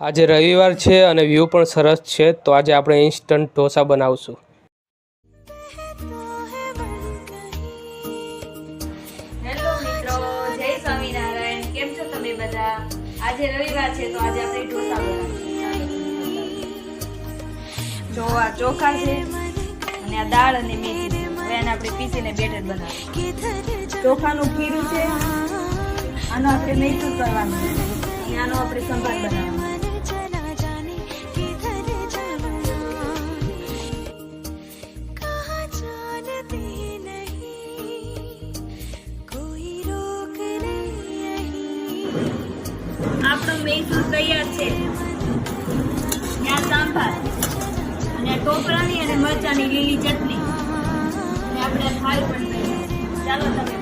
આજે રવિવાર છે અને વ્યૂ પણ સરસ છે, તો આજે આપણે ઇન્સ્ટન્ટ ઢોસા બનાવશું. હેલો મિત્રો, જય સ્વામિનારાયણ. કેમ છો તમે બધા? આજે રવિવાર છે તો આજે આપણે ઢોસા બનાવીશું. જો આ ચોખા છે અને આ દાળ અને મેથી. હવે આને આપણે પીસીને બેટર બનાવીશું. ચોખાનું ખીરું છે, આનો આપણે મૈસૂર કરવાનું છે અને આનો આપણે સંભાર બનાવવાનો. આપણો મૈસૂર તૈયાર છે. ત્યાં સાંભાર અને ટોપરાની અને મરચાની લીલી ચટણી અને આપણે થાળ પણ તૈયાર. ચાલો તમે